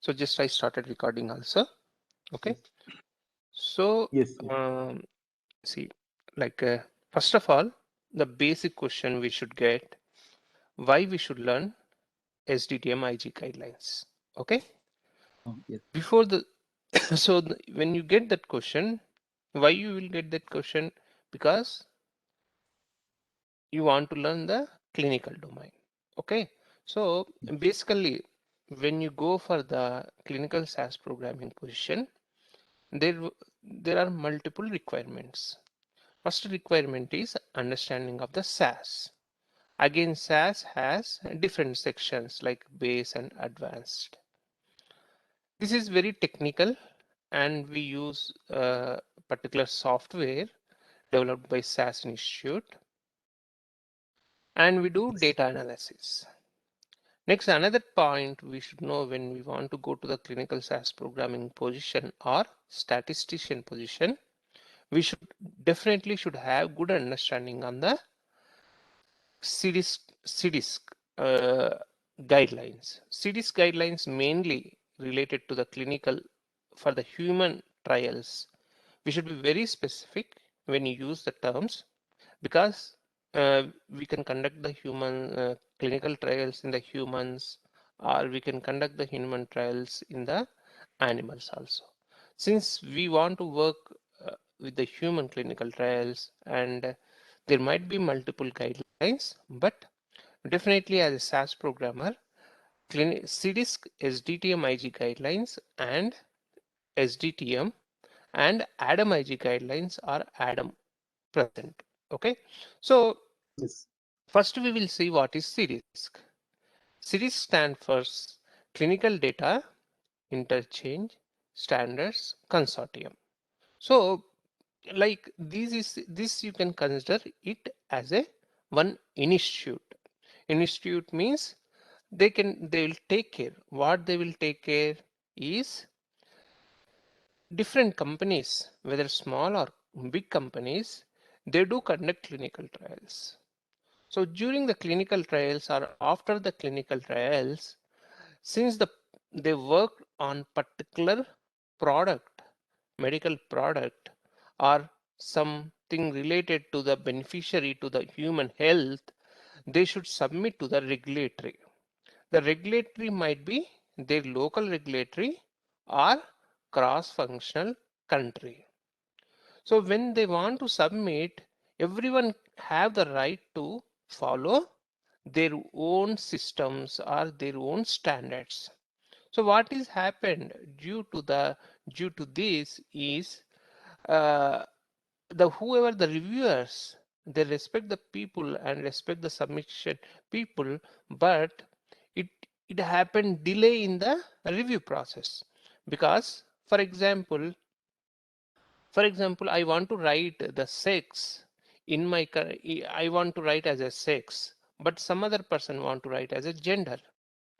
So just I started recording also. Okay. Yes, So yes, yes. see, like first of all, the basic question we should get, why we should learn SDTM IG guidelines. Okay. Yes, Before the when you get that question, why you will get that question? Because you want to learn the clinical domain. Okay. So yes, basically, when you go for the clinical SAS programming position, there are multiple requirements. First requirement is understanding of the SAS. Again, SAS has different sections like base and advanced. This is very technical, and we use particular software developed by SAS Institute, and we do yes, data analysis. Next, another point we should know when we want to go to the clinical SAS programming position or statistician position, we should definitely should have good understanding on the CDISC guidelines. CDISC guidelines mainly related to the clinical for the human trials. We should be very specific when you use the terms, because we can conduct the human clinical trials in the humans, or we can conduct the human trials in the animals also. Since we want to work with the human clinical trials, and there might be multiple guidelines, but definitely as a SAS programmer, CDISC SDTM IG guidelines and SDTM and ADAM IG guidelines are ADAM present. Okay, so yes, first we will see what is CDISC. CDISC stands for Clinical Data Interchange Standards Consortium. So like this you can consider it as a one institute. Institute means they will take care. What they will take care is different companies, whether small or big companies, they do conduct clinical trials. So during the clinical trials or after the clinical trials, since they work on particular product, medical product, or something related to the beneficiary to the human health, they should submit to the regulatory. The regulatory might be their local regulatory or cross-functional country. So when they want to submit, everyone have the right to follow their own systems or their own standards. So what is happened due to this is uh, the whoever the reviewers, they respect the people and respect the submission people, but it it happened delay in the review process. Because for example, I want to write the sex in my I want to write as a sex, but some other person want to write as a gender.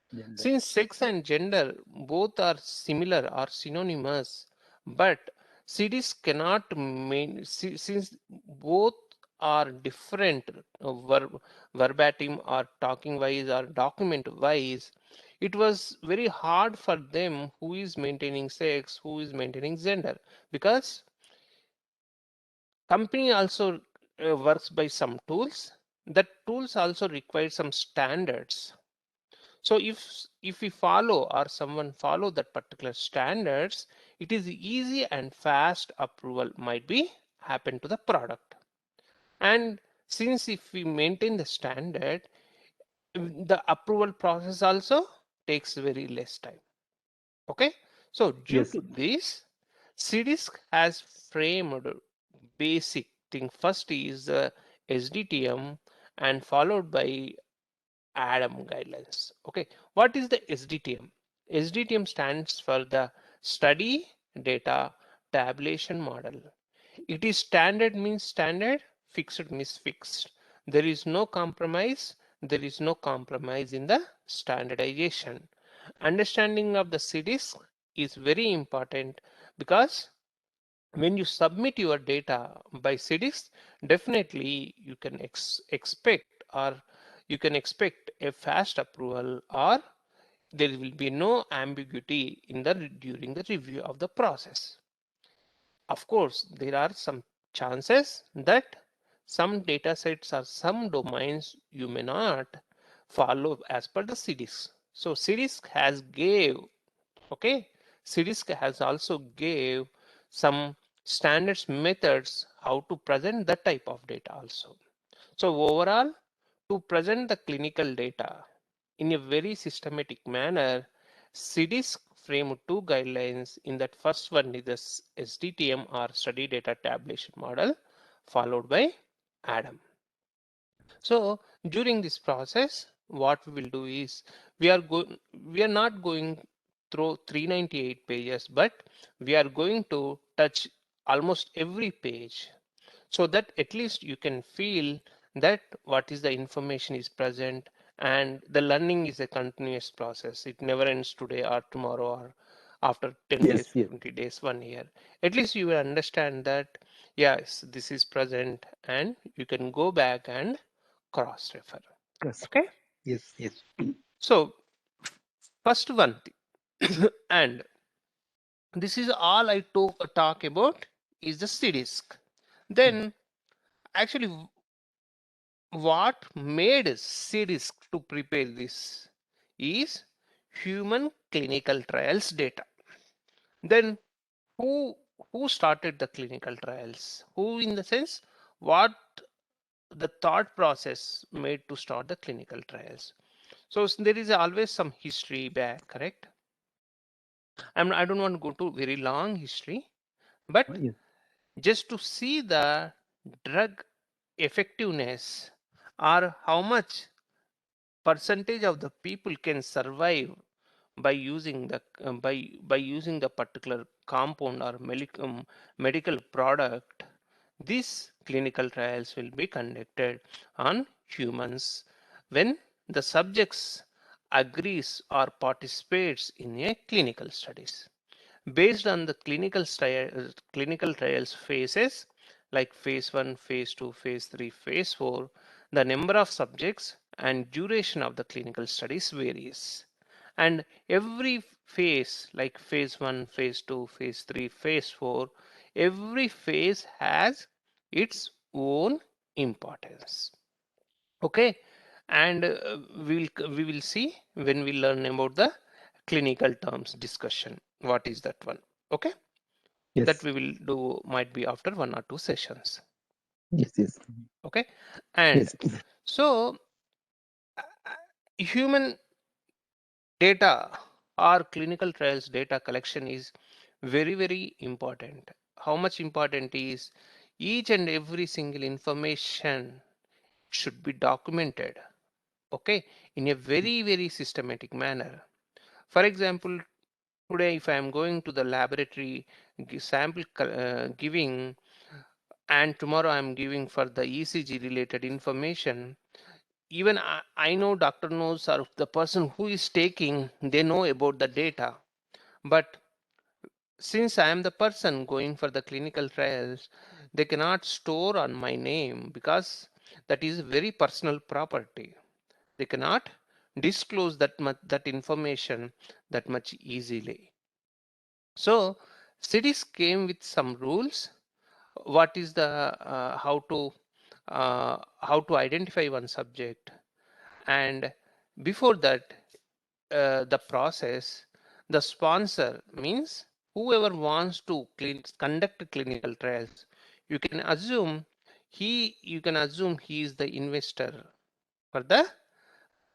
gender. Since sex and gender both are similar or synonymous, but cities cannot main since both are different verbatim or talking wise or document wise, it was very hard for them who is maintaining sex, who is maintaining gender, because company also works by some tools. That tools also require some standards. So if we follow or someone follow that particular standards, it is easy and fast approval might be happen to the product. And since if we maintain the standard, the approval process also takes very less time. Okay, so due Yes, to this, CDISC has framed basic thing. First is the SDTM and followed by ADAM guidelines. Okay, what is the SDTM? SDTM stands for the Study Data Tabulation Model. It is standard means standard, fixed means fixed. There is no compromise. There is no compromise in the standardization. Understanding of the CDISC is very important, because when you submit your data by CDISC, definitely you can expect, or you can expect a fast approval, or there will be no ambiguity during the review of the process. Of course, there are some chances that some data sets or some domains you may not follow as per the CDISC. So CDISC has also gave some standards methods how to present that type of data also. So overall, to present the clinical data in a very systematic manner, CDISC framed two guidelines. In that, first one is the SDTM or study data tabulation model, followed by ADAM. So during this process, what we will do is we are not going through 398 pages, but we are going to touch almost every page, so that at least you can feel that what is the information is present, and the learning is a continuous process. It never ends today or tomorrow or after 10 Yes, days, yes, 20 days, 1 year. At least you will understand that yes, this is present, and you can go back and cross refer. yes, Okay, yes, yes. so first one thing and this is all I talk about is the CDISC. Then actually what made CDISC to prepare this is human clinical trials data. Then who started the clinical trials? Who, in the sense, what the thought process made to start the clinical trials? So there is always some history back, correct? I don't want to go to very long history, but Yes, just to see the drug effectiveness or how much percentage of the people can survive by using the particular compound or medical product. These clinical trials will be conducted on humans when the subjects agrees or participates in a clinical studies based on the clinical trials phases like phase 1, phase 2, phase 3, phase 4. The number of subjects and duration of the clinical studies varies, and every phase like phase 1, phase 2, phase 3, phase 4, every phase has its own importance. Okay, and we will see when we learn about the clinical terms discussion what is that one. Okay, that yes, we will do might be after 1 or 2 sessions. yes, yes, Okay, and yes, so human data or clinical trials data collection is very important. How much important is each and every single information should be documented, okay, in a very systematic manner. For example, today if I am going to the laboratory sample giving, and tomorrow I am giving for the ECG related information, even I know doctor knows, or the person who is taking, they know about the data. But since I am the person going for the clinical trials, they cannot store on my name because that is very personal property. They cannot disclose that information that much easily. So cities came with some rules. What is the how to identify one subject, and before that, the process, the sponsor means whoever wants to conduct clinical trials, you can assume he is the investor for the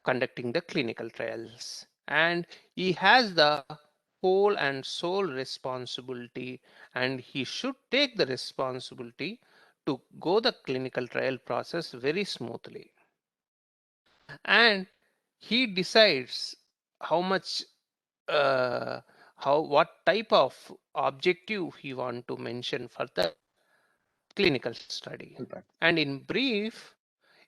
conducting the clinical trials, and he has the whole and sole responsibility, and he should take the responsibility to go the clinical trial process very smoothly, and he decides how much how what type of objective he want to mention for the clinical study. And in brief,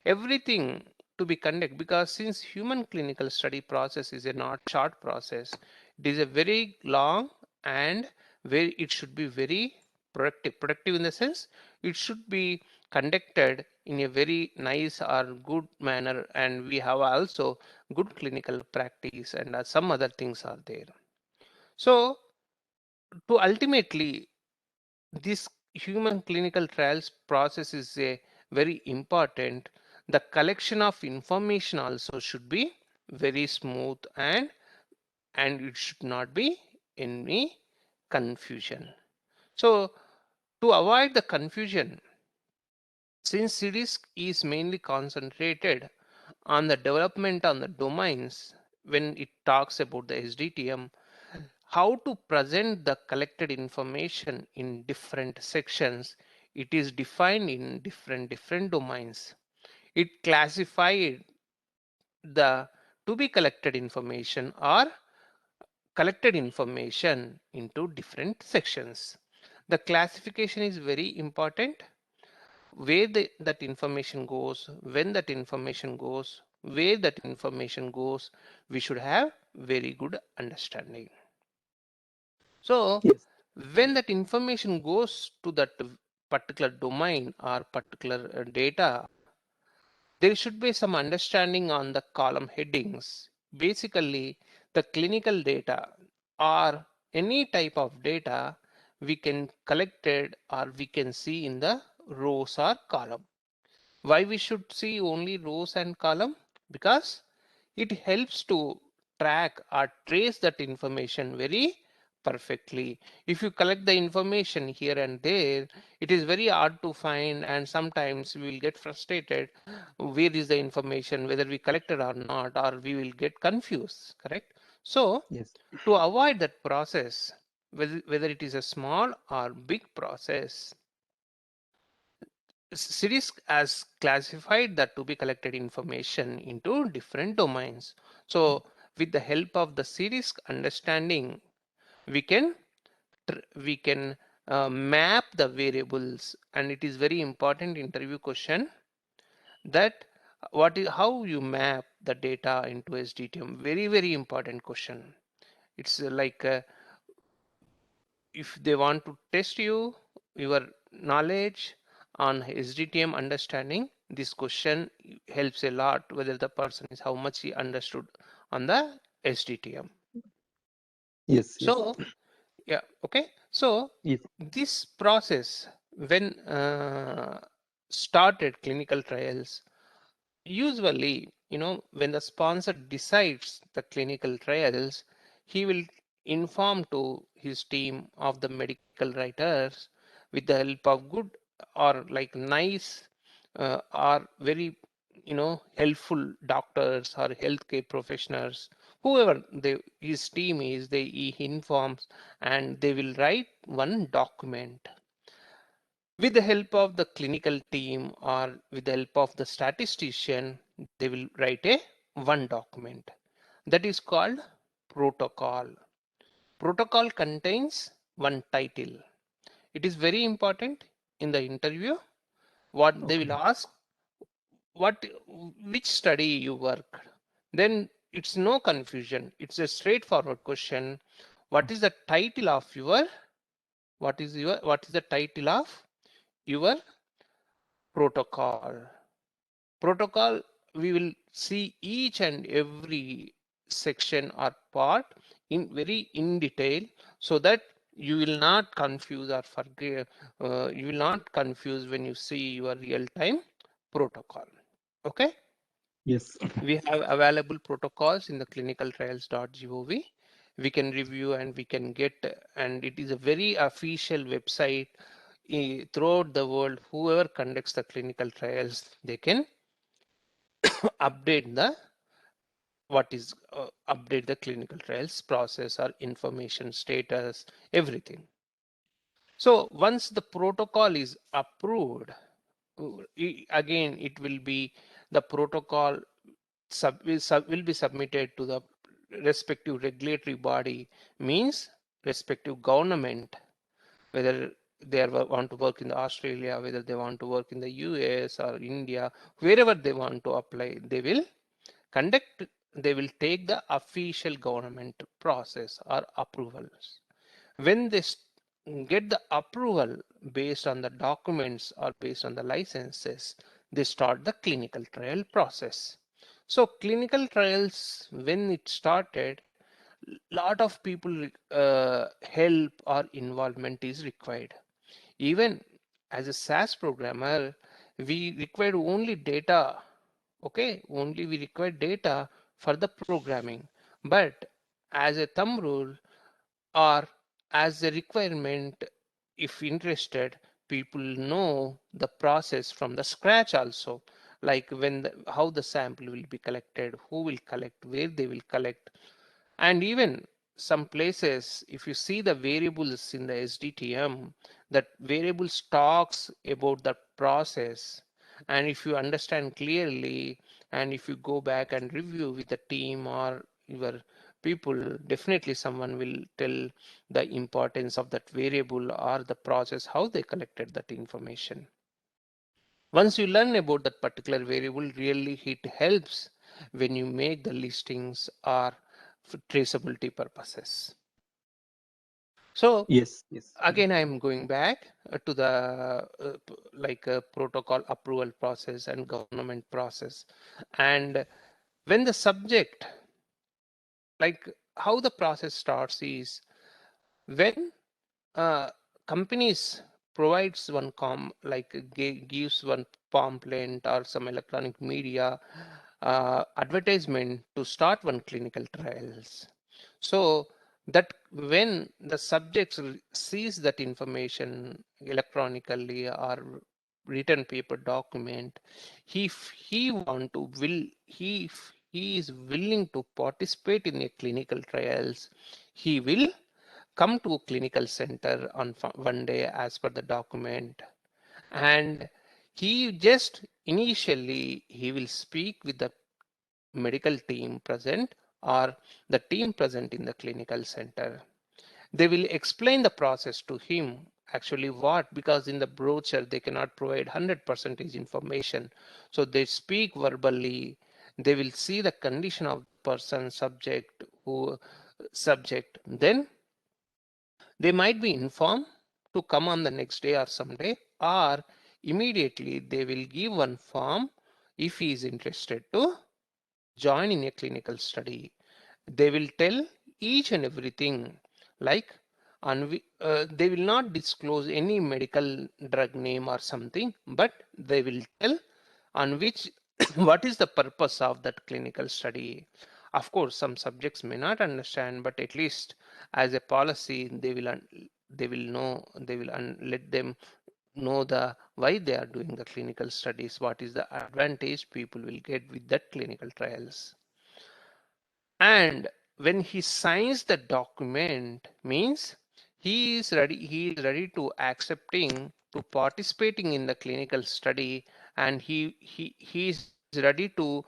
everything to be conducted, because since human clinical study process is a not short process, it is a very long, and very it should be very productive in the sense it should be conducted in a very nice or good manner, and we have also good clinical practice, and some other things are there. So to ultimately, this human clinical trials process is a very important. The collection of information also should be very smooth, and it should not be any confusion. So to avoid the confusion, since CDISC is mainly concentrated on the development on the domains, when it talks about the SDTM, how to present the collected information in different sections, it is defined in different domains. It classified the to be collected information or collected information into different sections. The classification is very important. Where that information goes, when that information goes, where that information goes, we should have very good understanding. So Yes. when that information goes to that particular domain or particular data, there should be some understanding on the column headings. Basically, the clinical data or any type of data we can collect it or we can see in the rows or column. Why we should see only rows and column? Because it helps to track or trace that information very perfectly. If you collect the information here and there, it is very hard to find, and sometimes we will get frustrated. Where is the information, whether we collected or not, or we will get confused, correct? So Yes. to avoid that process, whether it is a small or big process, cities has classified the to be collected information into different domains. So with the help of the series understanding, we can map the variables, and it is very important interview question that what is how you map the data into SDTM. Very important question. It's like if they want to test you your knowledge on SDTM understanding, this question helps a lot whether the person is how much he understood on the SDTM. Yes. Yes. So yeah, okay. So Yes. this process, when started clinical trials, usually, when the sponsor decides the clinical trials, he will inform to his team of the medical writers with the help of good or like nice or very, helpful doctors or healthcare professionals, whoever his team is, he informs, and they will write one document with the help of the clinical team or with the help of the statistician. They will write a one document that is called protocol. Protocol contains one title. It is very important in the interview. What they will Okay. ask, what which study you worked, then it's no confusion, it's a straightforward question. What is the title of your what is the title of your protocol? Protocol, we will see each and every section or part in very in detail, so that you will not confuse or forget, you will not confuse when you see your real-time protocol. Okay, Yes. we have available protocols in the clinicaltrials.gov. We can review and we can get, and it is a very official website throughout the world. Whoever conducts the clinical trials, they can update the update the clinical trials process or information status, everything. So once the protocol is approved, again it will be the protocol will be submitted to the respective regulatory body, means respective government, whether they want to work in Australia, whether they want to work in the US or India, wherever they want to apply, conduct they will take the official government process or approvals. When they get the approval based on the documents or based on the licenses, they start the clinical trial process. So clinical trials, when it started, lot of people help or involvement is required. Even as a SAS programmer, we required only data. Okay, only we require data for the programming. But as a thumb rule or as a requirement, if interested, people know the process from the scratch also, like how the sample will be collected, who will collect, where they will collect. And even some places, if you see the variables in the SDTM, that variables talks about the process. And if you understand clearly, and if you go back and review with the team or your people, definitely someone will tell the importance of that variable or the process, how they collected that information. Once you learn about that particular variable, really it helps when you make the listings or for traceability purposes. So Yes. Yes. again, I'm going back to the protocol approval process and government process. And when the subject, like how the process starts is when companies provides one gives one pamphlet or some electronic media advertisement to start one clinical trials. So that when the subjects sees that information electronically or written paper document, he want to will he if he is willing to participate in a clinical trials, he will come to a clinical center on one day as per the document, and he just initially he will speak with the medical team present or the team present in the clinical center. They will explain the process to him. Actually what, because in the brochure they cannot provide 100% information, so they speak verbally. They will see the condition of the person subject, then they might be informed to come on the next day or someday, or immediately they will give one form if he is interested to join in a clinical study. They will tell each and everything, like they will not disclose any medical drug name or something, but they will tell on which what is the purpose of that clinical study. Of course, some subjects may not understand, but at least as a policy, they will know, they will let them know the why they are doing the clinical studies, what is the advantage people will get with that clinical trials. And when he signs the document, means he is ready to accepting to participating in the clinical study, and he is ready to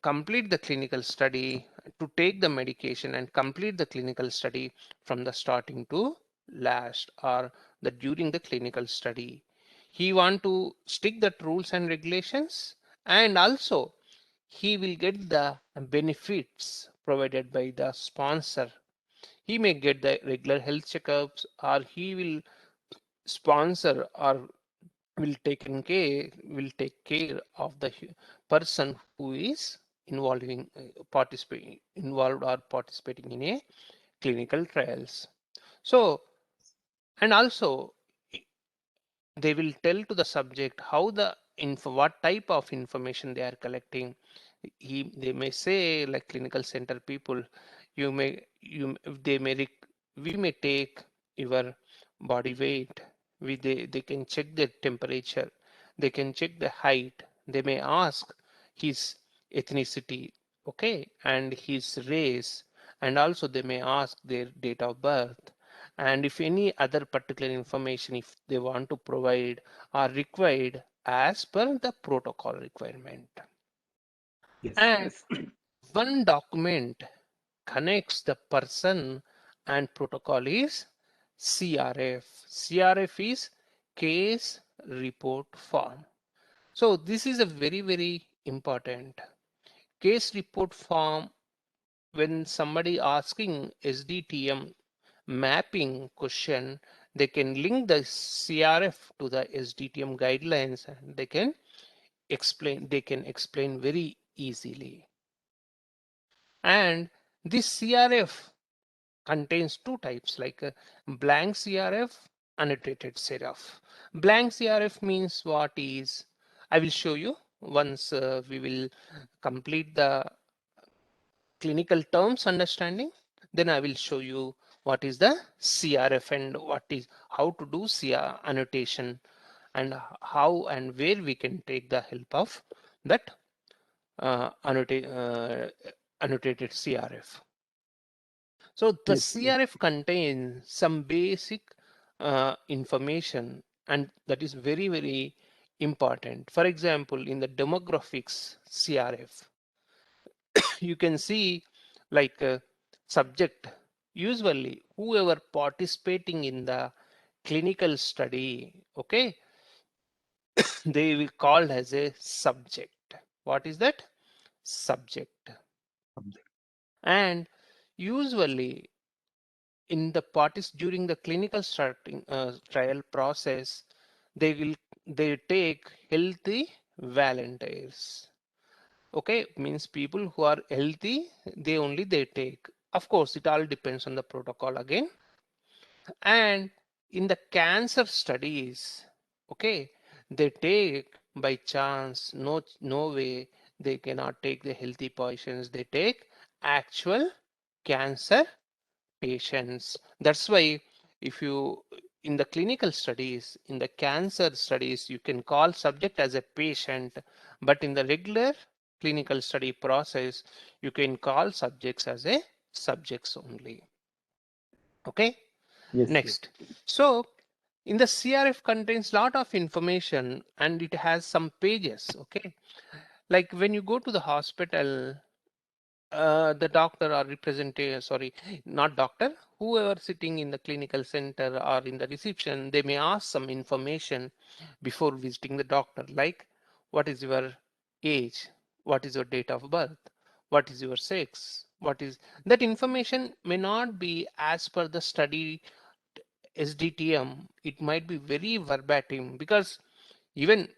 complete the clinical study, to take the medication and complete the clinical study from the starting to last, or the during the clinical study. He want to stick the rules and regulations, and also he will get the benefits provided by the sponsor. He may get the regular health checkups, or he will sponsor or will take care of the person who is involved or participating in a clinical trials. So, and also they will tell to the subject how the info, what type of information they are collecting. They may say, like clinical center people, you may you they may we may take your body weight. They can check the temperature, they can check the height, they may ask his ethnicity, okay, and his race, and also they may ask their date of birth, and if any other particular information if they want to provide are required as per the protocol requirement. Yes. And Yes. one document connects the person and protocol is CRF. CRF is case report form. So this is a very, very important case report form. When somebody asking SDTM, mapping question, they can link the CRF to the SDTM guidelines and they can explain very easily. And this CRF contains two types, like a blank CRF, annotated CRF. Blank CRF means what is, I will show you once we will complete the clinical terms understanding, then I will show you what is the CRF and how to do CR annotation and how and where we can take the help of that annotated CRF. So the Yes. CRF contains some basic information, and that is very, very important. For example, in the demographics CRF, you can see like subject, usually whoever participating in the clinical study, okay, they will called as a subject. What is that? Subject. And usually in the parties during the clinical trial process, they take healthy volunteers. Okay, means people who are healthy, they take. Of course, it all depends on the protocol again. And in the cancer studies, okay, they take by chance, no way they cannot take the healthy patients. They take actual cancer patients. That's why if you in the clinical studies, in the cancer studies, you can call subject as a patient, but in the regular clinical study process, you can call subjects as a subjects only. Okay, Yes. Yes. next. So in the CRF contains lot of information and it has some pages. Okay, like when you go to the hospital, the doctor or representative, sorry, not doctor, whoever sitting in the clinical center or in the reception, they may ask some information before visiting the doctor, like what is your age, what is your date of birth, what is your sex, what is that information may not be as per the study SDTM. It might be very verbatim because even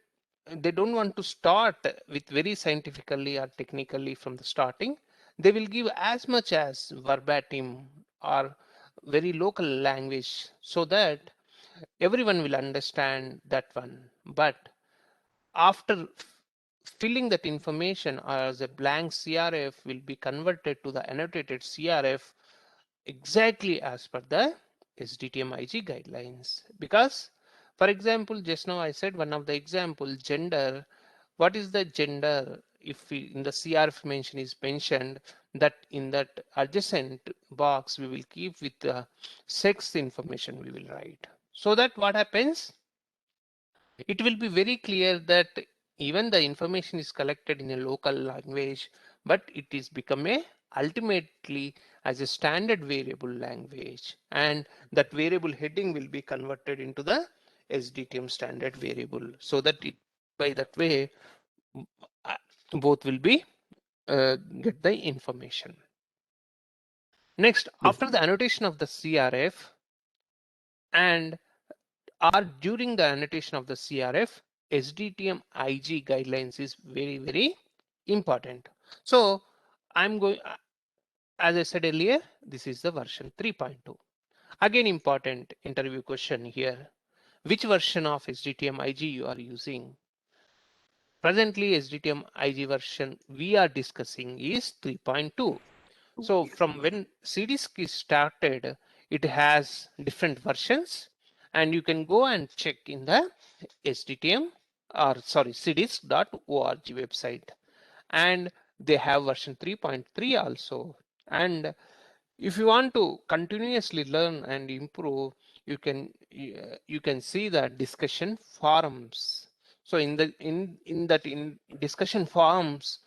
they don't want to start with very scientifically or technically from the starting. They will give as much as verbatim or very local language so that everyone will understand that one. But after filling that information as a blank CRF will be converted to the annotated CRF exactly as per the SDTM-IG guidelines. Because, for example, just now I said one of the example, gender. What is the gender? If we, in the CRF mention is mentioned, that in that adjacent box we will keep with the sex information we will write. So that what happens? It will be very clear that even the information is collected in a local language, but it is become a ultimately as a standard variable language, and that variable heading will be converted into the SDTM standard variable, so that it by that way uh, both will be get the information. Next, Yes. after the annotation of the CRF and or during the annotation of the CRF, SDTM IG guidelines is very, very important. So I'm going, as I said earlier, this is the version 3.2. Again, important interview question here. Which version of SDTM IG you are using? Presently, SDTM IG version we are discussing is 3.2. So from when CDISC is started, it has different versions, and you can go and check in the SDTM or sorry cdisc.org website, and they have version 3.3 also. And if you want to continuously learn and improve, you can see the discussion forums. So in discussion forums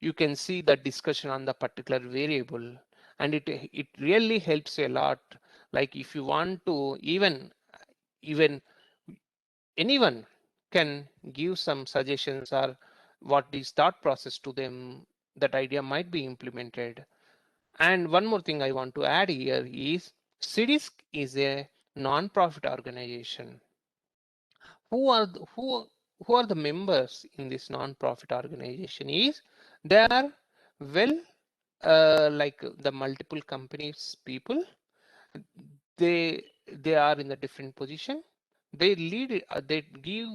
you can see the discussion on the particular variable, and it really helps a lot. Like if you want to even anyone can give some suggestions or what is thought process to them, that idea might be implemented. And one more thing I want to add here is CDISC is a non-profit organization. Who are the members in this non-profit organization? Is they are well like the multiple companies people. They are in a different position. They lead they give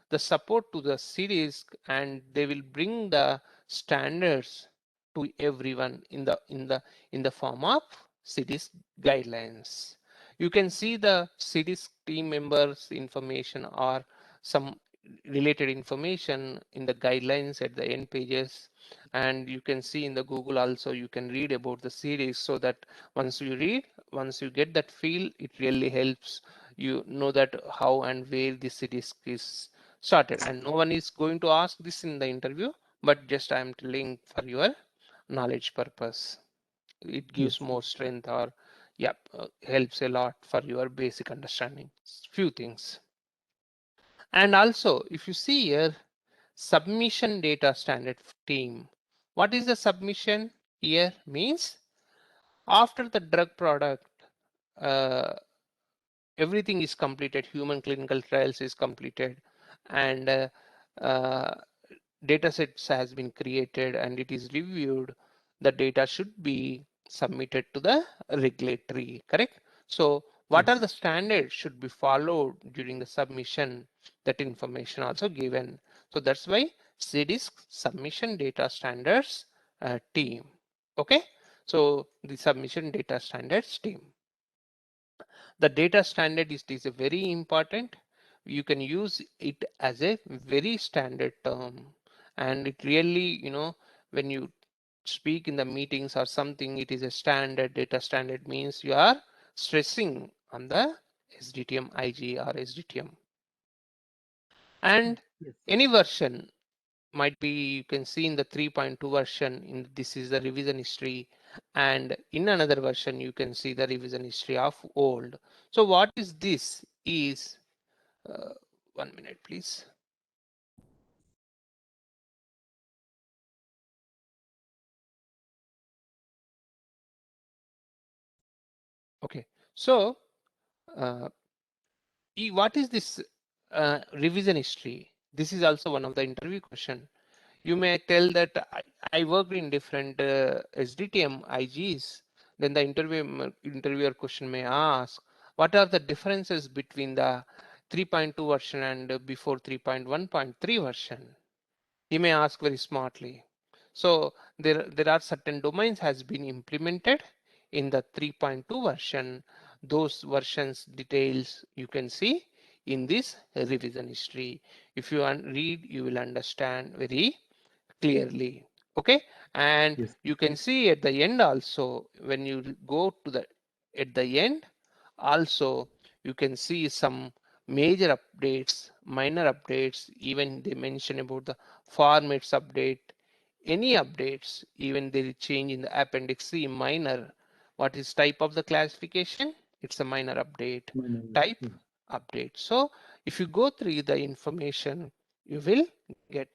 the support to the cities, and they will bring the standards to everyone in the form of cities guidelines. You can see the cities team members information or some related information in the guidelines at the end pages, and you can see in the Google also. You can read about the series, so that once you get that feel, it really helps you know that how and where the cities is started. And no one is going to ask this in the interview, but just I am telling for your knowledge purpose. It gives Yes. more strength, or yeah, helps a lot for your basic understanding few things. And also, if you see here, submission data standard team. What is the submission here? Means after the drug product, uh, everything is completed, human clinical trials is completed, and uh, data sets has been created and it is reviewed, the data should be submitted to the regulatory, correct? So what are Yes. the standards should be followed during the submission? That information also given. So that's why CDISC submission data standards team. Okay, so the submission data standards team. The data standard is a very important. You can use it as a very standard term, and it really, when you speak in the meetings or something, it is a standard. Data standard means you are stressing on the SDTM IG or SDTM. And Yes. any version might be, you can see in the 3.2 version, this is the revision history, and in another version you can see the revision history of old. So what is this is, 1 minute please. Okay, so uh, what is this revision history? This is also one of the interview question. You may tell that I worked in different SDTM IGs. Then the interviewer question may ask, what are the differences between the 3.2 version and before 3.1.3 version? He may ask very smartly. So there are certain domains has been implemented in the 3.2 version. Those versions details you can see in this revision history. If you read, you will understand very clearly. Okay, and Yes. you can see at the end also, when you go to the at the end also, you can see some major updates, minor updates, even they mention about the formats update, any updates, even they change in the appendix C minor. What is type of the classification? It's a minor update type Yeah. update. So if you go through the information, you will get.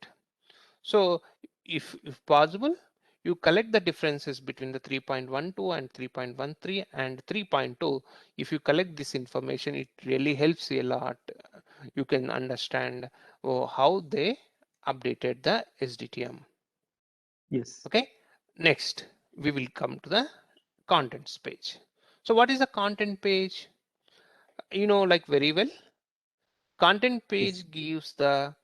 So if possible, you collect the differences between the 3.12 and 3.13 and 3.2. If you collect this information, it really helps you a lot. You can understand how they updated the SDTM. Yes. Okay, next we will come to the contents page. So what is a content page? You know, like very well, content Yes. page gives the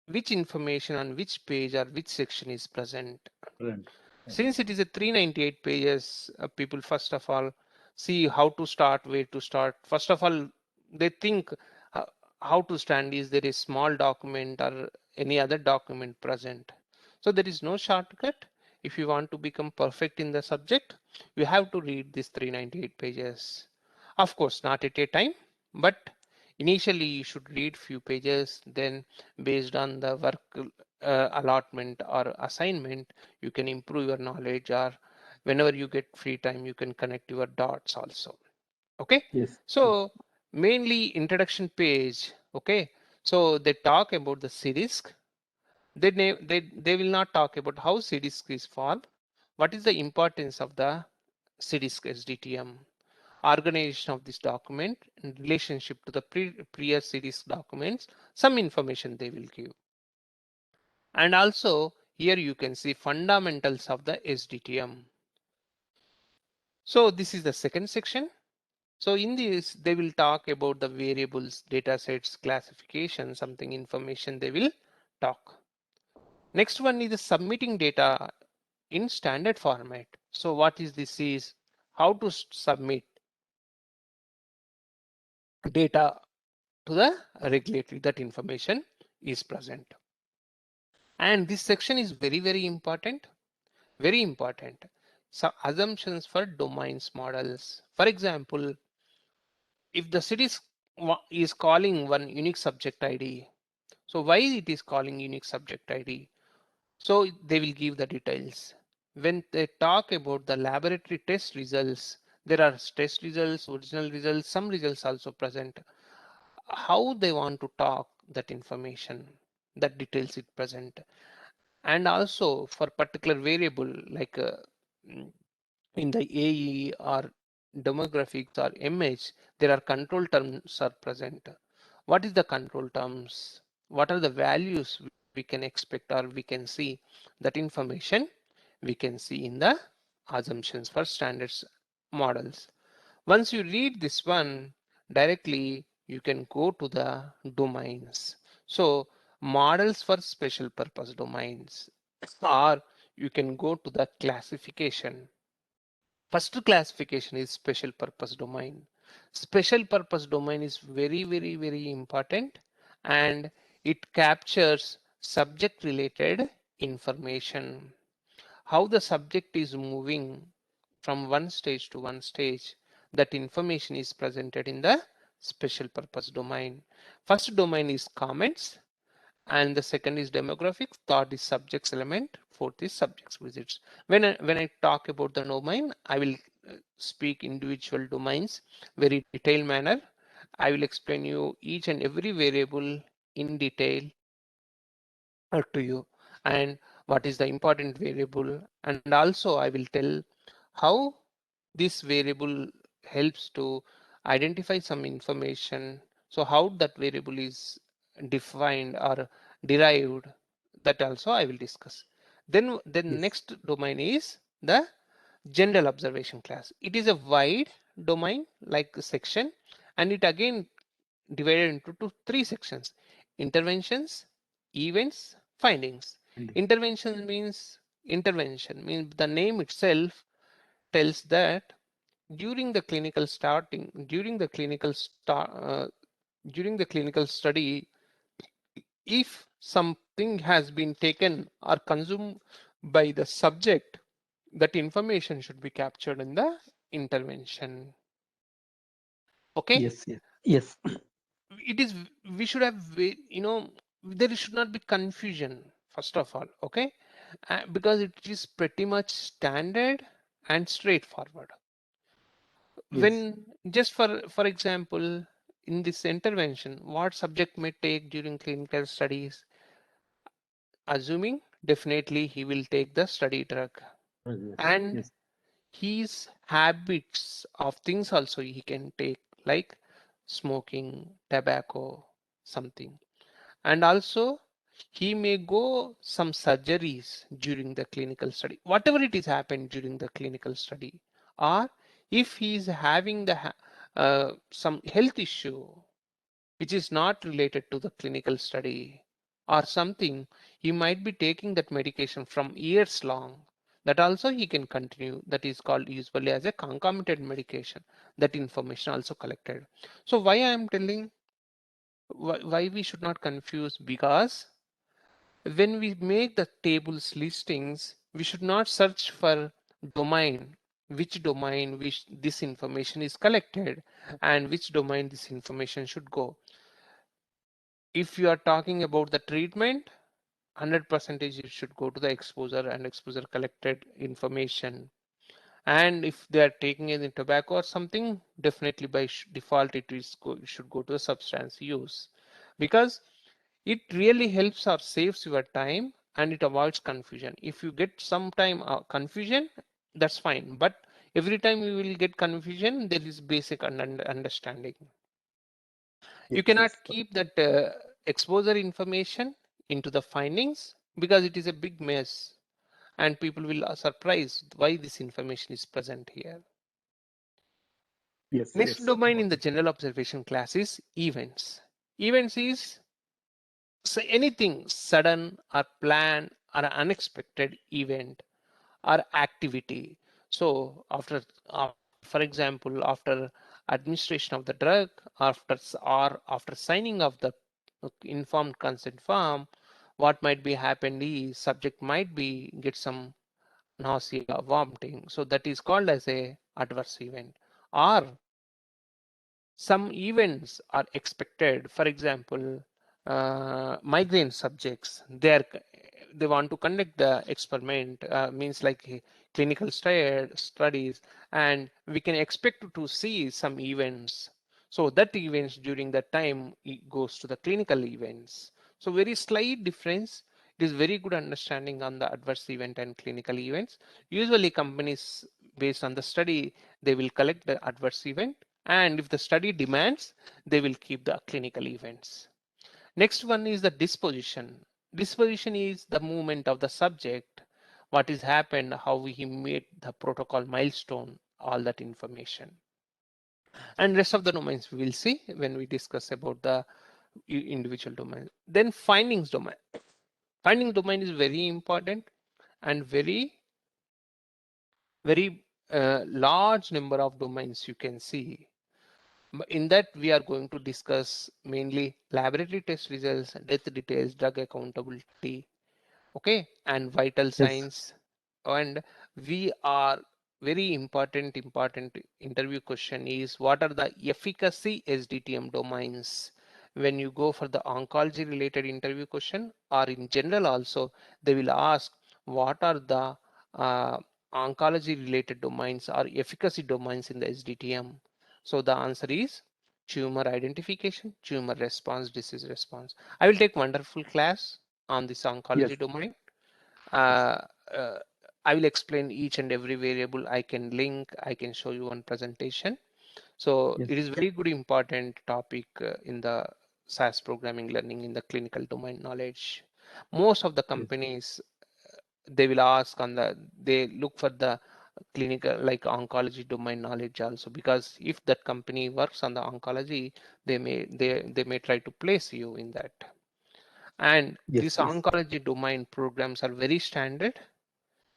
which information on which page or which section is present. Right. Right. Since it is a 398 pages, people first of all see how to start, where to start. First of all, they think uh, how to stand. Is there a small document or any other document present? So there is no shortcut. If you want to become perfect in the subject, you have to read these 398 pages. Of course, not at a time, but initially you should read few pages. Then based on the work allotment or assignment, you can improve your knowledge, or whenever you get free time, you can connect your dots also. Okay, Yes. Yes. so mainly introduction page. Okay, so they talk about the CDISC. They will not talk about how CDISC is formed, what is the importance of the CDISC SDTM, organization of this document in relationship to the prior CDISC documents, some information they will give. And also here you can see fundamentals of the SDTM. So this is the second section. So in this, they will talk about the variables, data sets, classification, something information they will talk. Next one is the submitting data in standard format. So what is this is how to submit data to the regulatory, that information is present. And this section is very, very important, very important. So assumptions for domains models. For example, if the city is calling one unique subject ID, so why it is calling unique subject ID? So they will give the details. When they talk about the laboratory test results, there are test results, original results, some results also present. How they want to talk that information, that details it present. And also for particular variable like in the AE or demographics or MH, there are control terms are present. What is the control terms? What are the values we can expect or we can see? That information we can see in the assumptions for standards models. Once you read this one directly, you can go to the domains. So models for special purpose domains, or you can go to the classification. First classification is special purpose domain. Special purpose domain is very, very, very important, and it captures subject related information. How the subject is moving from one stage to one stage, that information is presented in the special purpose domain. First domain is comments, and the second is demographics, third is subjects element, fourth is subjects visits. When I talk about the domain, I will speak individual domains very detailed manner. I will explain you each and every variable in detail to you, and what is the important variable, and also I will tell how this variable helps to identify some information. So how that variable is defined or derived, that also I will discuss. Then Yes. next domain is the general observation class. It is a wide domain like a section, and it again divided into three sections: interventions, events, findings. And Intervention means the name itself tells that during the clinical starting, during the clinical study, if something has been taken or consumed by the subject, that information should be captured in the intervention. Okay, yes, yes, yes, it is, we should have, there should not be confusion first of all. Okay, because it is pretty much standard and straightforward. yes, When just for example, in this intervention, what subject may take during clinical studies? Assuming definitely he will take the study drug, yes, and yes, his habits of things also he can take, like smoking, tobacco, something. And also he may go some surgeries during the clinical study, whatever it is happened during the clinical study. Or if he is having some health issue which is not related to the clinical study or something, he might be taking that medication from years long, that also he can continue. That is called usually as a concomitant medication. That information also collected. So why I am telling, why we should not confuse? Because when we make the tables listings, we should not search for domain, which domain which this information is collected, and which domain this information should go. If you are talking about the treatment, 100% you should go to the exposure and exposure collected information. And if they are taking in tobacco or something, definitely by default should go to the substance use, because it really helps or saves your time and it avoids confusion. If you get sometime confusion, that's fine, but every time you will get confusion, there is basic understanding. You cannot keep that exposure information into the findings because it is a big mess and people will surprised why this information is present here. Next domain in the general observation class is events. Events is anything sudden or planned or unexpected event or activity. So for example, after administration of the drug, after signing of the informed consent form, what might be happened is subject might be get some nausea, vomiting. So that is called as a adverse event. Or some events are expected. For example, migraine subjects, they want to conduct the experiment, means like clinical studies, and we can expect to see some events. So that events during that time it goes to the clinical events. So very slight difference. It is very good understanding on the adverse event and clinical events. Usually companies based on the study, they will collect the adverse event, and if the study demands, they will keep the clinical events. Next one is the disposition. Disposition is the movement of the subject, what is happened, how he made the protocol milestone, all that information. And rest of the domains we will see when we discuss about the individual domain. Then findings domain. Finding domain is very important and very large number of domains you can see. In that, we are going to discuss mainly laboratory test results, death details, drug accountability, okay, and vital signs. And we are very important interview question is what are the efficacy SDTM domains? When you go for the oncology related interview question, or in general also, they will ask what are the oncology related domains or efficacy domains in the SDTM. So the answer is tumor identification, tumor response, disease response. I will take wonderful class on this oncology domain. I will explain each and every variable. I can link, I can show you one presentation. So it is very good important topic in the SAS programming learning in the clinical domain knowledge. Most of the companies, they will ask on they look for the clinical like oncology domain knowledge also, because if that company works on the oncology, they may try to place you in that. And these oncology domain programs are very standard,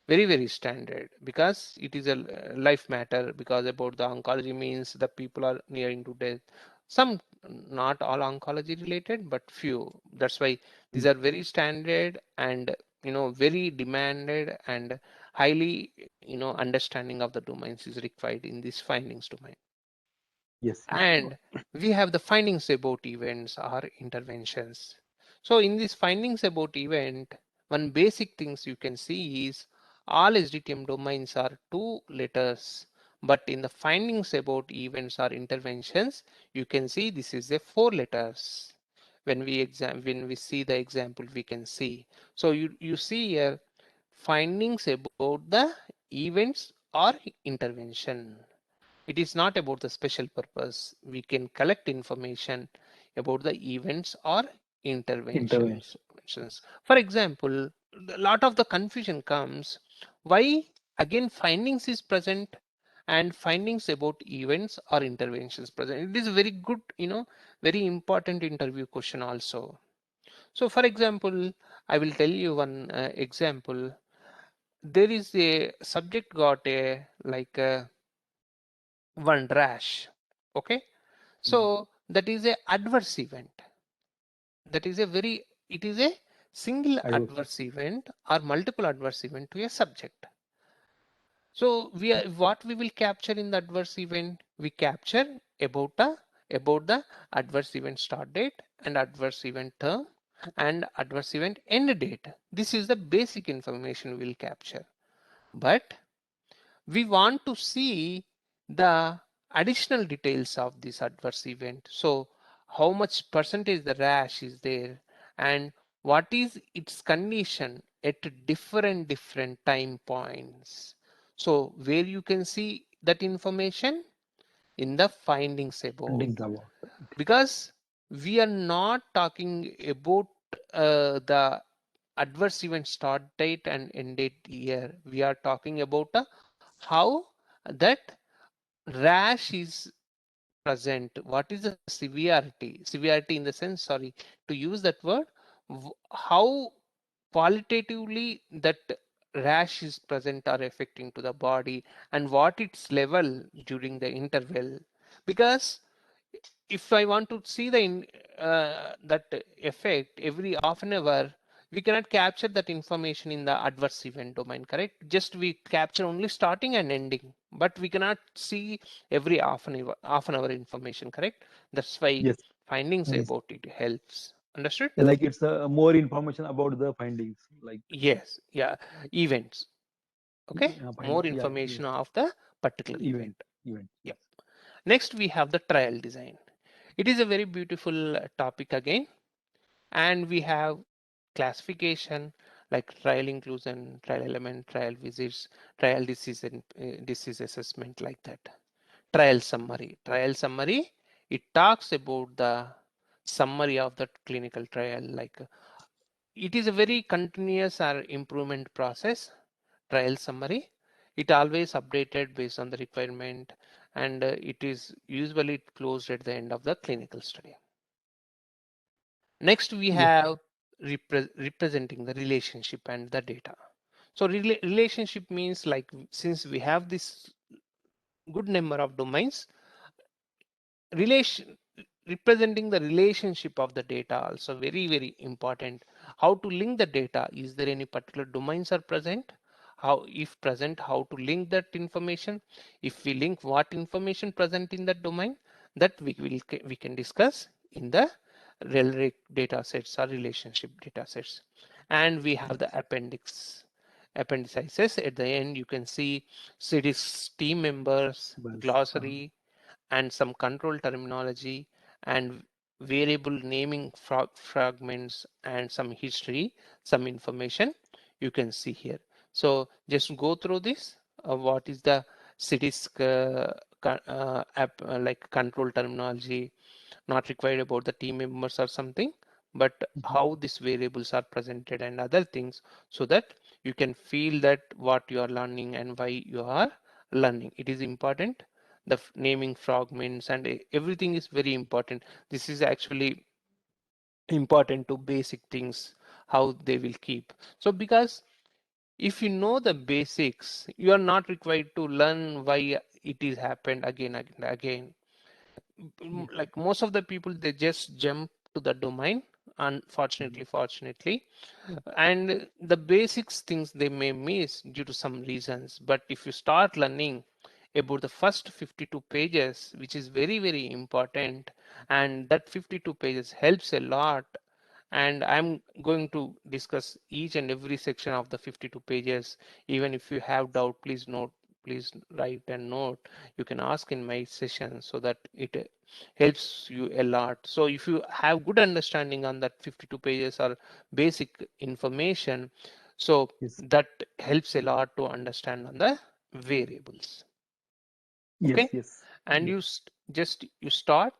very standard, because it is a life matter, because about the oncology means the people are nearing to death. Some, not all oncology related, but few. That's why these are very standard and very demanded, and highly understanding of the domains is required in this findings domain. And we have the findings about events or interventions. So in these findings about event, one basic things you can see is all SDTM domains are 2 letters, but in the findings about events or interventions, you can see this is a 4 letters. When we see the example, we can see. So you see here findings about the events or intervention. It is not about the special purpose. We can collect information about the events or interventions. For example, a lot of the confusion comes why again findings is present and findings about events or interventions present. It is very good, very important interview question also. So for example, I will tell you one example. There is a subject got a like a one rash, okay. So that is a adverse event. That is a very, it is a single adverse event or multiple adverse event to a subject. So what we will capture in the adverse event, we capture about the adverse event start date and adverse event term and adverse event end date. This is the basic information we will capture, but we want to see the additional details of this adverse event. So how much percentage the rash is there, and what is its condition at different time points. So where you can see that information in the findings above, because we are not talking about the adverse event start date and end date here. We are talking about how that rash is present. What is the severity? Severity in the sense, sorry to use that word, how qualitatively that rash is present or affecting to the body, and what its level during the interval. Because if I want to see that effect every half an hour, we cannot capture that information in the adverse event domain, correct? Just we capture only starting and ending, but we cannot see every half an hour information, correct? That's why Yes. findings Yes. about it helps. Understood? Yeah, like it's more information about the findings, like Yes, yeah, events. Okay, more findings. Yeah. Yes. information of the particular event. Event. Yep. Yes. Next, we have the trial design. It is a very beautiful topic again, and we have classification like trial inclusion, trial element, trial visits, trial disease and disease assessment, like that. Trial summary. Trial summary, it talks about the summary of the clinical trial. Like it is a very continuous or improvement process. Trial summary. It always updated based on the requirement, and it is usually closed at the end of the clinical study. Next, we Yes. have representing the relationship and the data. So relationship means, like, since we have this good number of domains, relation representing the relationship of the data also very important. How to link the data? Is there any particular domains are present? How, if present, how to link that information? If we link, what information present in that domain? That we can discuss in the rel data sets or relationship data sets. And we have the appendices at the end. You can see cities, team members, But, glossary, and some control terminology, and variable naming fragments, and some history, some information you can see here. So just go through this. What is the cities like control terminology, not required about the team members or something, but how these variables are presented and other things, so that you can feel that what you are learning and why you are learning. It is important. The naming fragments and everything is very important. This is actually important to basic things, how they will keep. So because if you know the basics, you are not required to learn why it is happened again and again. yes. Like most of the people, they just jump to the domain, Mhm. unfortunately, fortunately, and the basics things they may miss due to some reasons. But if you start learning about the first 52 pages, which is very important, and that 52 pages helps a lot, and I'm going to discuss each and every section of the 52 pages. Even if you have doubt, please note, please write and note. You can ask in my session, so that it helps you a lot. So if you have good understanding on that 52 pages or basic information, so Yes. that helps a lot to understand on the variables. Yes. Okay, Yes. and Yes. you just you start